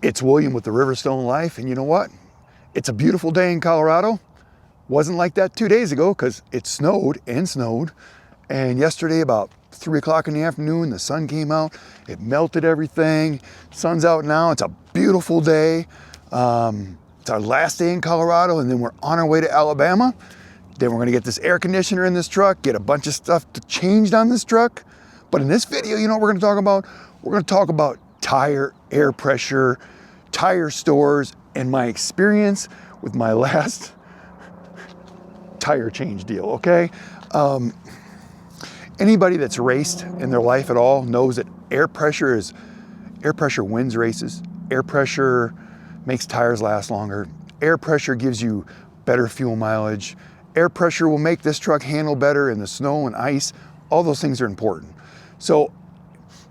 It's William with the Riverstone Life, and you know what? It's a beautiful day in Colorado. Wasn't like that 2 days ago because it snowed. And yesterday about 3 o'clock in the afternoon, the sun came out. It melted everything. Sun's out now. It's a beautiful day. It's our last day in Colorado, and then we're on our way to Alabama. Then we're gonna get this air conditioner in this truck, get a bunch of stuff changed on this truck. But in this video, you know what we're gonna talk about? We're gonna talk about tire, air pressure, tire stores, and my experience with my last tire change deal, okay? Anybody that's raced in their life at all knows that air pressure wins races. Air pressure makes tires last longer. Air pressure gives you better fuel mileage. Air pressure will make this truck handle better in the snow and ice. All those things are important. So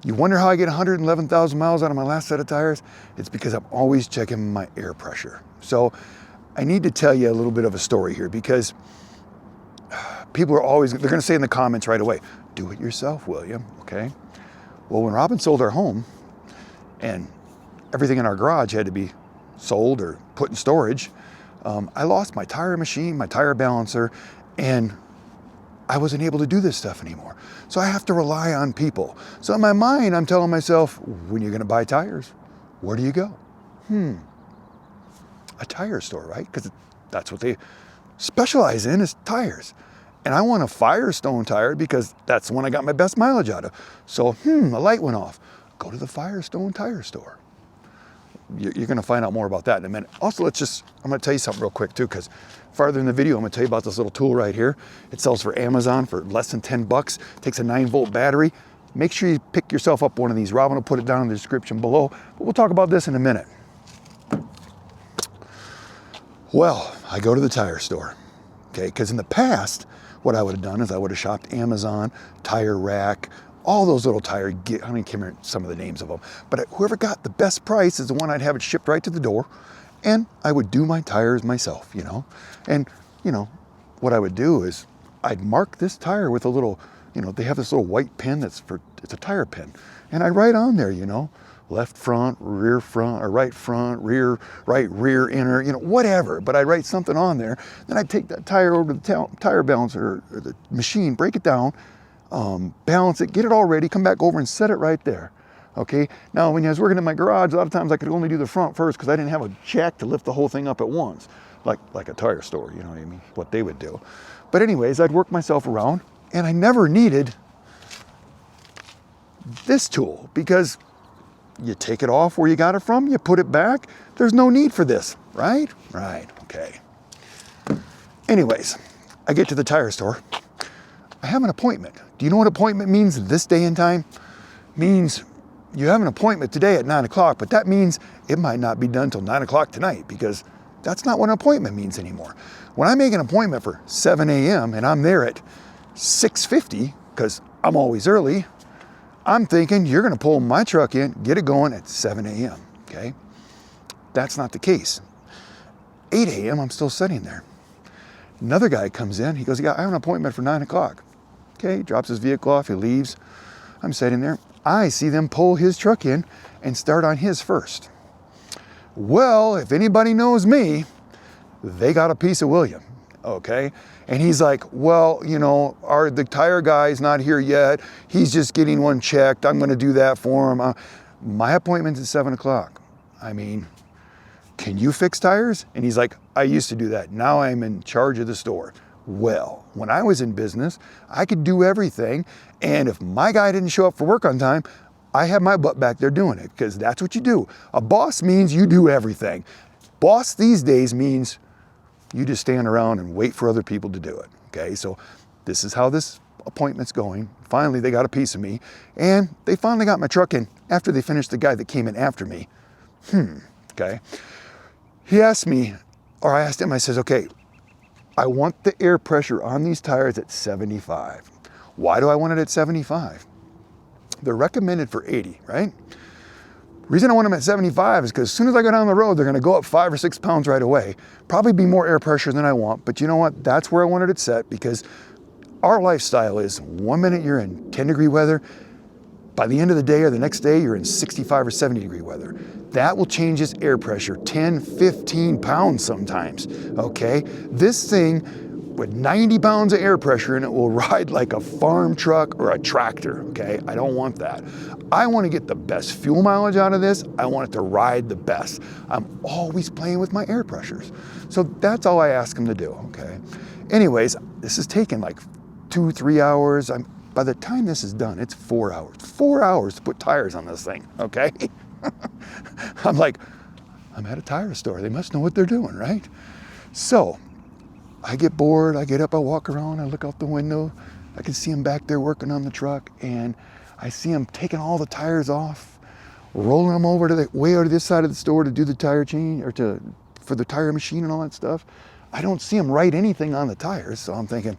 you wonder how I get 111,000 miles out of my last set of tires? It's because I'm always checking my air pressure. So I need to tell you a little bit of a story here because people are always, they're gonna say in the comments right away, do it yourself, William, okay? Well, when Robin sold our home and everything in our garage had to be sold or put in storage, I lost my tire machine, my tire balancer, and I wasn't able to do this stuff anymore. So I have to rely on people. So in my mind, I'm telling myself, when you're gonna buy tires, where do you go? A tire store, right? Because that's what they specialize in, is tires. And I want a Firestone tire because that's the one I got my best mileage out of. So, a light went off. Go to the Firestone tire store. You're gonna find out more about that in a minute. Also, I'm gonna tell you something real quick too, because farther in the video, I'm gonna tell you about this little tool right here. It sells for Amazon for less than 10 bucks. Takes a 9-volt battery. Make sure you pick yourself up one of these. Robin will put it down in the description below, but we'll talk about this in a minute. Well, I go to the tire store, okay? Because in the past, what I would have done is I would have shopped Amazon, Tire Rack, all those little I can't remember some of the names of them, but whoever got the best price is the one I'd have it shipped right to the door, and I would do my tires myself, you know? And, you know, what I would do is I'd mark this tire with a little, you know, they have this little white pin it's a tire pin, and I'd write on there, you know, left front, or right front, right rear inner, you know, whatever. But I'd write something on there. Then I'd take that tire over to the tire balancer or the machine, break it down, balance it, get it all ready, come back over and set it right there. Okay. Now, when I was working in my garage, a lot of times I could only do the front first because I didn't have a jack to lift the whole thing up at once, like a tire store, you know what I mean? What they would do. But anyways, I'd work myself around, and I never needed this tool because you take it off where you got it from, you put it back. There's no need for this, right? Right, okay. Anyways, I get to the tire store. I have an appointment. Do you know what appointment means this day and time? Means you have an appointment today at 9 o'clock, but that means it might not be done till 9 o'clock tonight because that's not what an appointment means anymore. When I make an appointment for 7 a.m. and I'm there at 6:50, because I'm always early, I'm thinking you're gonna pull my truck in, get it going at 7 a.m., okay? That's not the case. 8 a.m., I'm still sitting there. Another guy comes in, he goes, yeah, I have an appointment for 9 o'clock. Okay, drops his vehicle off, he leaves. I'm sitting there. I see them pull his truck in and start on his first. Well, if anybody knows me, they got a piece of William, okay? And he's like, well, you know, the tire guy's not here yet. He's just getting one checked. I'm gonna do that for him. My appointment's at 7 o'clock. I mean, can you fix tires? And he's like, I used to do that. Now I'm in charge of the store. Well, when I was in business, I could do everything. And if my guy didn't show up for work on time, I had my butt back there doing it because that's what you do. A boss means you do everything. Boss these days means you just stand around and wait for other people to do it, okay? So this is how this appointment's going. Finally, they got a piece of me, and they finally got my truck in after they finished the guy that came in after me. Okay? He asked me, or I asked him, I says, okay, I want the air pressure on these tires at 75. Why do I want it at 75? They're recommended for 80, right? The reason I want them at 75 is because as soon as I go down the road, they're gonna go up 5 or 6 pounds right away. Probably be more air pressure than I want, but you know what? That's where I wanted it set because our lifestyle is 1 minute you're in 10-degree weather, By the end of the day or the next day, you're in 65 or 70 degree weather. That will change its air pressure 10, 15 pounds sometimes, okay? This thing with 90 pounds of air pressure in it will ride like a farm truck or a tractor, okay? I don't want that. I want to get the best fuel mileage out of this. I want it to ride the best. I'm always playing with my air pressures. So that's all I ask them to do, okay? Anyways, this has taken like 2-3 hours. By the time this is done, it's 4 hours. 4 hours to put tires on this thing, okay? I'm like, I'm at a tire store. They must know what they're doing, right? So I get bored, I get up, I walk around, I look out the window, I can see them back there working on the truck, and I see them taking all the tires off, rolling them over to the way over to this side of the store to do the tire change, or for the tire machine and all that stuff. I don't see them write anything on the tires, so I'm thinking,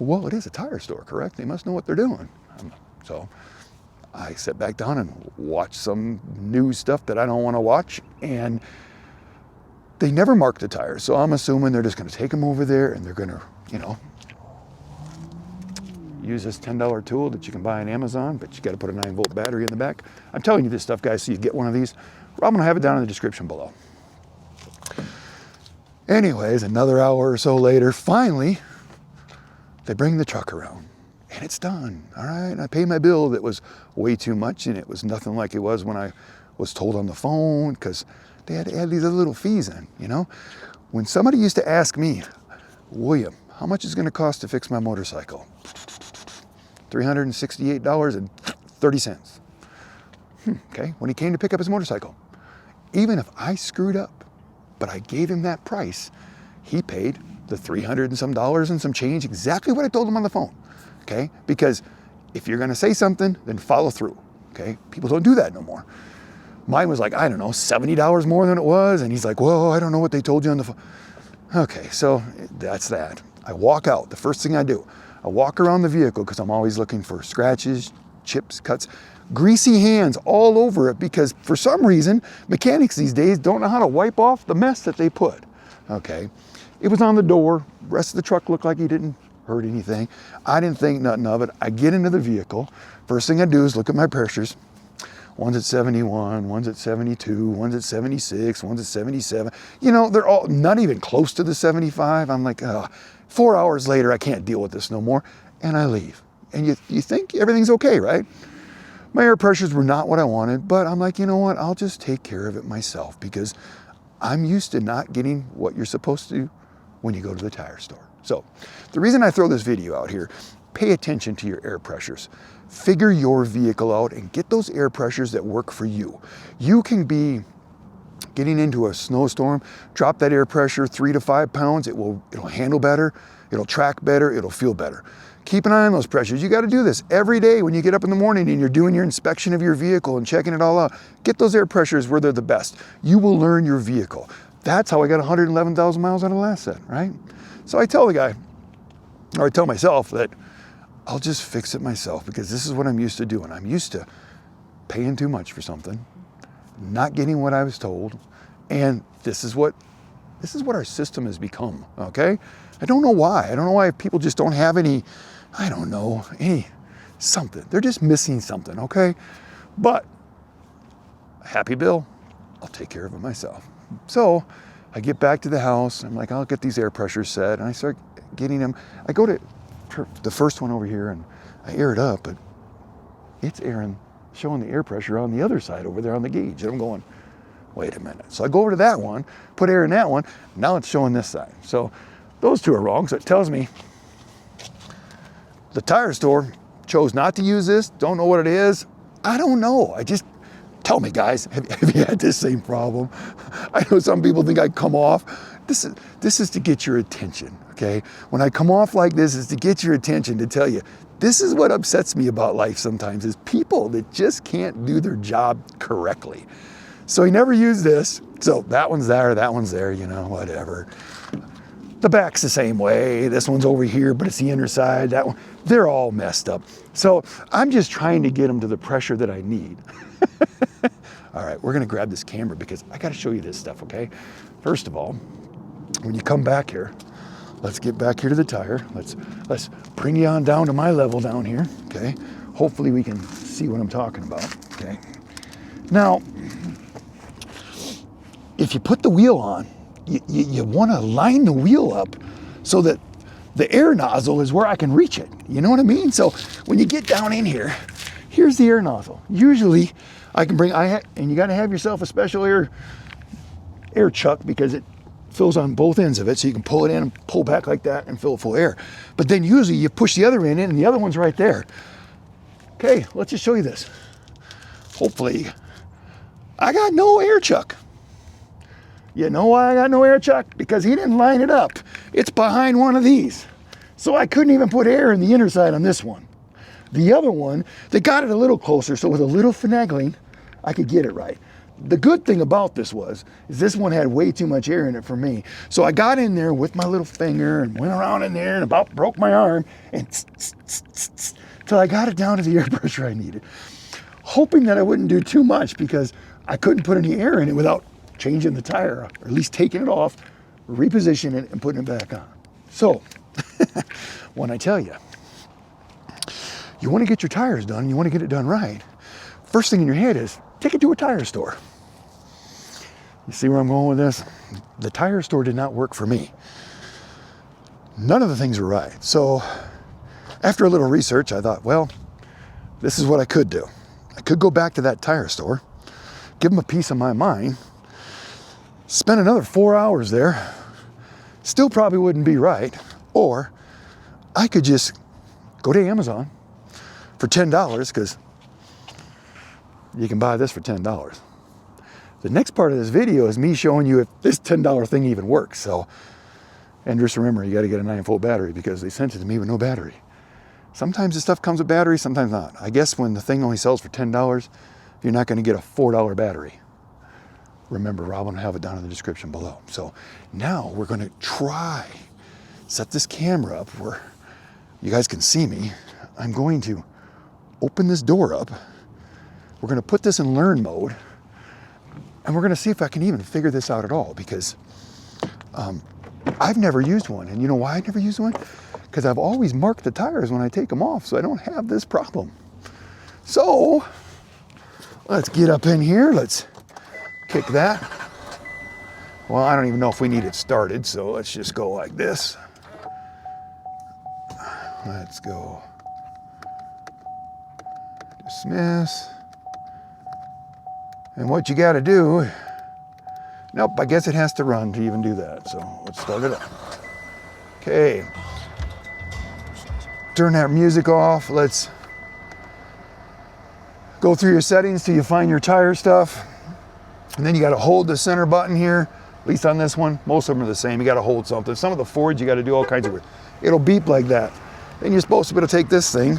well, it is a tire store, correct? They must know what they're doing. So I sit back down and watch some new stuff that I don't want to watch, and they never mark the tires, so I'm assuming they're just going to take them over there and they're going to, you know, use this $10 tool that you can buy on Amazon, but you got to put a 9-volt battery in the back. I'm telling you this stuff, guys, so you get one of these. I'm going to have it down in the description below. Anyways, another hour or so later, finally, they bring the truck around and it's done. All right, and I pay my bill that was way too much, and it was nothing like it was when I was told on the phone, because they had to add these other little fees in, you know? When somebody used to ask me, William, how much is it going to cost to fix my motorcycle? $368.30. Okay, when he came to pick up his motorcycle, even if I screwed up, but I gave him that price, he paid the $300 and some dollars and some change, exactly what I told him on the phone, okay? Because if you're going to say something, then follow through, okay? People don't do that no more. Mine was like, I don't know, $70 more than it was. And he's like, well, I don't know what they told you on the phone. Okay, so that's that. I walk out. The first thing I do, I walk around the vehicle because I'm always looking for scratches, chips, cuts, greasy hands all over it, because for some reason, mechanics these days don't know how to wipe off the mess that they put. Okay, it was on the door. Rest of the truck looked like he didn't hurt anything. I didn't think nothing of it. I get into the vehicle. First thing I do is look at my pressures. One's at 71, one's at 72, one's at 76, one's at 77. You know, they're all not even close to the 75. I'm like, 4 hours later, I can't deal with this no more. And I leave. And you think everything's okay, right? My air pressures were not what I wanted, but I'm like, you know what? I'll just take care of it myself, because I'm used to not getting what you're supposed to when you go to the tire store. So the reason I throw this video out here, pay attention to your air pressures. Figure your vehicle out and get those air pressures that work for you. You can be getting into a snowstorm, drop that air pressure 3 to 5 pounds, it'll handle better, it'll track better, it'll feel better. Keep an eye on those pressures. You got to do this every day when you get up in the morning and you're doing your inspection of your vehicle and checking it all out. Get those air pressures where they're the best. You will learn your vehicle. That's how I got 111,000 miles out of the last set, right? So I tell the guy, or I tell myself that I'll just fix it myself, because this is what I'm used to doing. I'm used to paying too much for something, not getting what I was told, and this is what our system has become, okay? I don't know why. I don't know why people just don't have any, I don't know, any something. They're just missing something, okay? But happy bill, I'll take care of it myself. So I get back to the house, I'm like, I'll get these air pressures set, and I start getting them. I go to the first one over here and I air it up, but it's showing the air pressure on the other side over there on the gauge. And I'm going, wait a minute. So I go over to that one, put air in that one, now it's showing this side. So those two are wrong. So it tells me the tire store chose not to use this, don't know what it is. I don't know. Tell me, guys, have you had this same problem? I know some people think I come off. This is to get your attention, okay? When I come off like this, is to get your attention, to tell you, this is what upsets me about life sometimes, is people that just can't do their job correctly. So he never used this. So that one's there, that one's there, you know, whatever. The back's the same way. This one's over here, but it's the inner side. That one, they're all messed up. So I'm just trying to get them to the pressure that I need. All right, we're gonna grab this camera because I gotta show you this stuff, okay? First of all, when you come back here, let's get back here to the tire. Let's bring you on down to my level down here, okay? Hopefully we can see what I'm talking about. Okay. Now, if you put the wheel on, you want to line the wheel up so that the air nozzle is where I can reach it. You know what I mean? So when you get down in here, here's the air nozzle. Usually I can and you got to have yourself a special air chuck because it fills on both ends of it, so you can pull it in and pull back like that and fill it full of air. But then usually you push the other end in and the other one's right there. Okay, let's just show you this. Hopefully, I got no air chuck. You know why I got no air chuck? Because he didn't line it up. It's behind one of these. So I couldn't even put air in the inner side on this one. The other one, they got it a little closer, so with a little finagling, I could get it right. The good thing about this is this one had way too much air in it for me. So I got in there with my little finger and went around in there and about broke my arm and till I got it down to the air pressure I needed. Hoping that I wouldn't do too much because I couldn't put any air in it without changing the tire, or at least taking it off, repositioning it and putting it back on. So, when I tell you, you want to get your tires done, you want to get it done right, first thing in your head is, take it to a tire store. You see where I'm going with this? The tire store did not work for me. None of the things were right. So after a little research, I thought, well, this is what I could do. I could go back to that tire store, give them a piece of my mind, spend another 4 hours there, still probably wouldn't be right. Or I could just go to Amazon for $10 because you can buy this for $10. The next part of this video is me showing you if this $10 thing even works. So, and just remember, you got to get a 9-volt battery because they sent it to me with no battery. Sometimes the stuff comes with battery, sometimes not. I guess when the thing only sells for $10, you're not going to get a $4 battery. Remember, Rob will have it down in the description below. So now we're going to try, set this camera up where you guys can see me. I'm going to open this door up. We're going to put this in learn mode, and we're going to see if I can even figure this out at all, because I've never used one. And you know why I've never used one? Because I've always marked the tires when I take them off, so I don't have this problem. So let's get up in here. Let's kick that. Well, I don't even know if we need it started, so let's just go like this. Let's go. Dismiss. And what you got to do, nope, I guess it has to run to even do that. So let's start it up. Okay. Turn that music off. Let's go through your settings till you find your tire stuff. And then you got to hold the center button here, at least on this one. Most of them are the same. You got to hold something. Some of the Fords, you got to do all kinds of weird. It'll beep like that. Then you're supposed to be able to take this thing,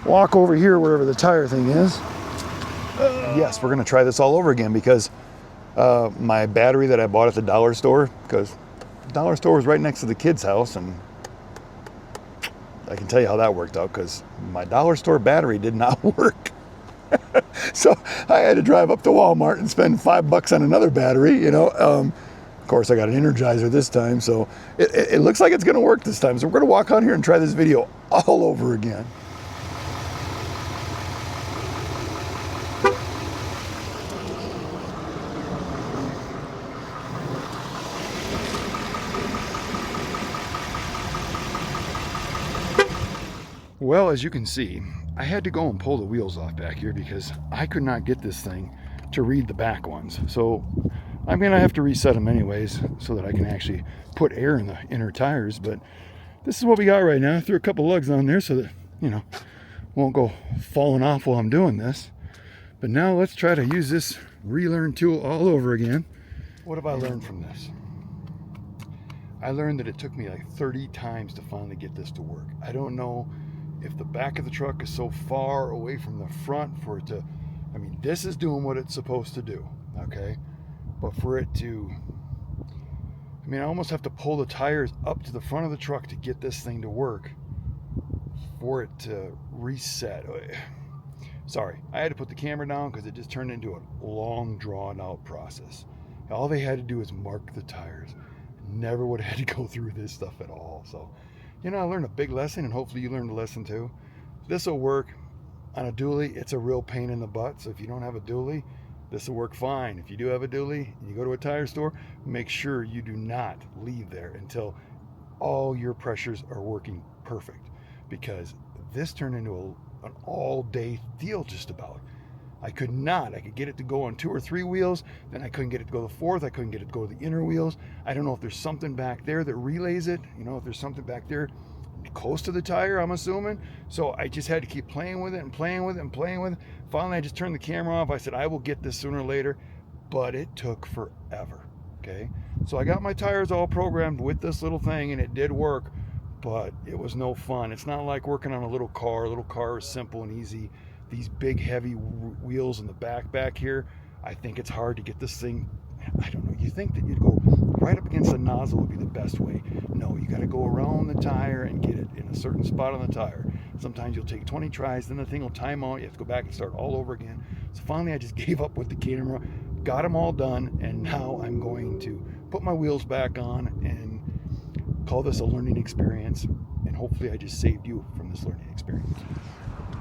walk over here wherever the tire thing is. Yes, we're going to try this all over again because my battery that I bought at the dollar store, because the dollar store was right next to the kid's house, and I can tell you how that worked out because my dollar store battery did not work. So I had to drive up to Walmart and spend $5 on another battery, you know. Of course, I got an Energizer this time, so it looks like it's going to work this time. So we're going to walk on here and try this video all over again. Well, as you can see, I had to go and pull the wheels off back here because I could not get this thing to read the back ones. So I'm going to have to reset them anyways so that I can actually put air in the inner tires. But this is what we got right now. I threw a couple lugs on there so that, you know, won't go falling off while I'm doing this. But now let's try to use this relearn tool all over again. What have I learned from this? I learned that it took me like 30 times to finally get this to work. I don't know if the back of the truck is so far away from the front for it to, I mean, this is doing what it's supposed to do, okay? But for it to, I mean, I almost have to pull the tires up to the front of the truck to get this thing to work for it to reset. Sorry, I had to put the camera down because it just turned into a long, drawn-out process. All they had to do is mark the tires. Never would have had to go through this stuff at all. So, you know, I learned a big lesson, and hopefully you learned a lesson too. This will work. on a dually, it's a real pain in the butt. So if you don't have a dually, this will work fine. If you do have a dually and you go to a tire store, make sure you do not leave there until all your pressures are working perfect, because this turned into an all-day deal just about. I could get it to go on 2 or 3 wheels, then I couldn't get it to go to the 4th, I couldn't get it to go to the inner wheels. I don't know if there's something back there that relays it, if there's something back there close to the tire, I'm assuming. So I just had to keep playing with it and playing with it and playing with it. Finally, I just turned the camera off. I said, I will get this sooner or later, but it took forever, okay? So I got my tires all programmed with this little thing, and it did work, but it was no fun. It's not like working on a little car. A little car is simple and easy. These big heavy wheels in the back here, I think it's hard to get this thing. I don't know, you think that you'd go right up against the nozzle would be the best way. No, you got to go around the tire and get it in a certain spot on the tire. Sometimes you'll take 20 tries, then the thing will time out, you have to go back and start all over again. So finally I just gave up with the camera, got them all done, and now I'm going to put my wheels back on and call this a learning experience, and hopefully I just saved you from this learning experience.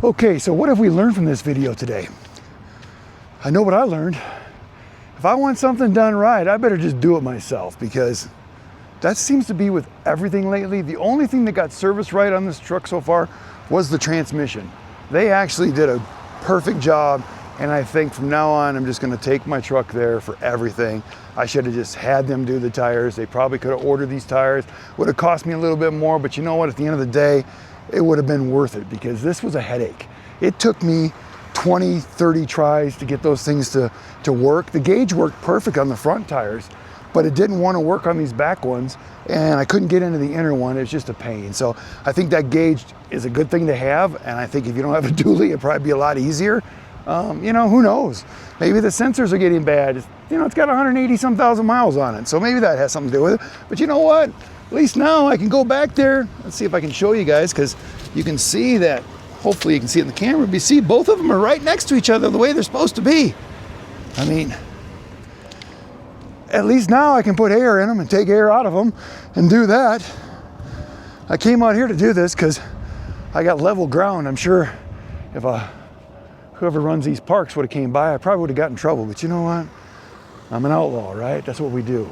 Okay, so what have we learned from this video today? I know what I learned. If I want something done right, I better just do it myself, because that seems to be with everything lately. The only thing that got serviced right on this truck so far was the transmission. They actually did a perfect job, and I think from now on, I'm just gonna take my truck there for everything. I should have just had them do the tires. They probably could have ordered these tires. Would have cost me a little bit more, but you know what? At the end of the day, it would have been worth it, because this was a headache. It took me 20, 30 tries to get those things to work. The gauge worked perfect on the front tires, but it didn't want to work on these back ones, and I couldn't get into the inner one. It's just a pain. So I think that gauge is a good thing to have, and I think if you don't have a dually, it'd probably be a lot easier. Who knows? Maybe the sensors are getting bad. It's got 180 some thousand miles on it, so maybe that has something to do with it. But you know what? At least now I can go back there. Let's see if I can show you guys, because you can see that. Hopefully you can see it in the camera, but you see both of them are right next to each other the way they're supposed to be. I mean, at least now I can put air in them and take air out of them and do that. I came out here to do this because I got level ground. I'm sure if whoever runs these parks would have came by, I probably would have got in trouble. But you know what? I'm an outlaw, right? That's what we do.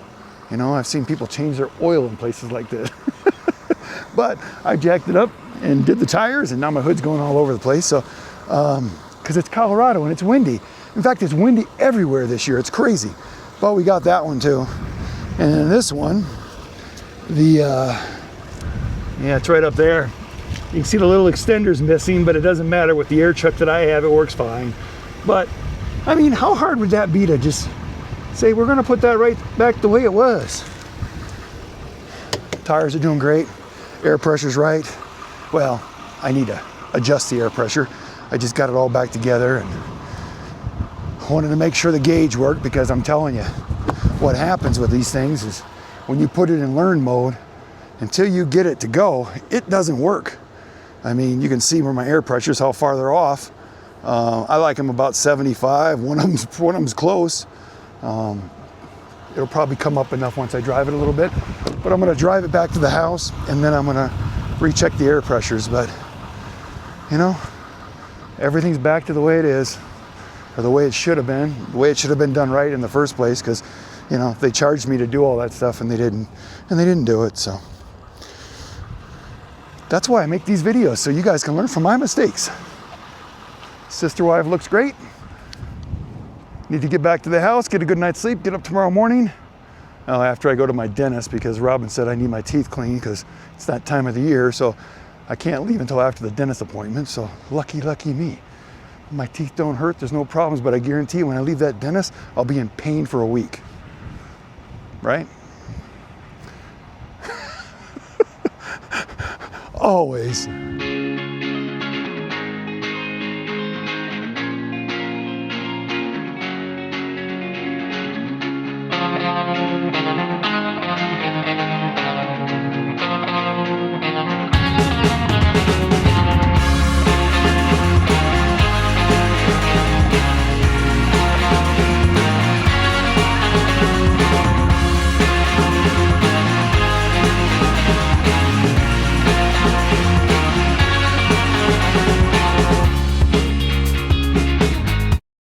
I've seen people change their oil in places like this. But I jacked it up and did the tires, and now my hood's going all over the place. So, because it's Colorado and it's windy. In fact, it's windy everywhere this year. It's crazy. But we got that one too. And then this one, it's right up there. You can see the little extender's missing, but it doesn't matter. With the air chuck that I have, it works fine. But, I mean, how hard would that be to just say, we're gonna put that right back the way it was? Tires are doing great. Air pressure's right. Well, I need to adjust the air pressure. I just got it all back together and wanted to make sure the gauge worked, because I'm telling you, what happens with these things is when you put it in learn mode, until you get it to go, it doesn't work. I mean, you can see where my air pressures, how far they're off. I like them about 75. One of them's close. It'll probably come up enough once I drive it a little bit, but I'm gonna drive it back to the house, and then I'm gonna recheck the air pressures. But everything's back to the way it is, or the way it should have been, the way it should have been done right in the first place, because they charged me to do all that stuff and they didn't do it. So that's why I make these videos, so you guys can learn from my mistakes. Sister wife looks great. Need to get back to the house, get a good night's sleep, get up tomorrow morning. After I go to my dentist, because Robin said I need my teeth cleaned because it's that time of the year, so I can't leave until after the dentist appointment. So lucky me. My teeth don't hurt, there's no problems, but I guarantee when I leave that dentist, I'll be in pain for a week. Right? Always.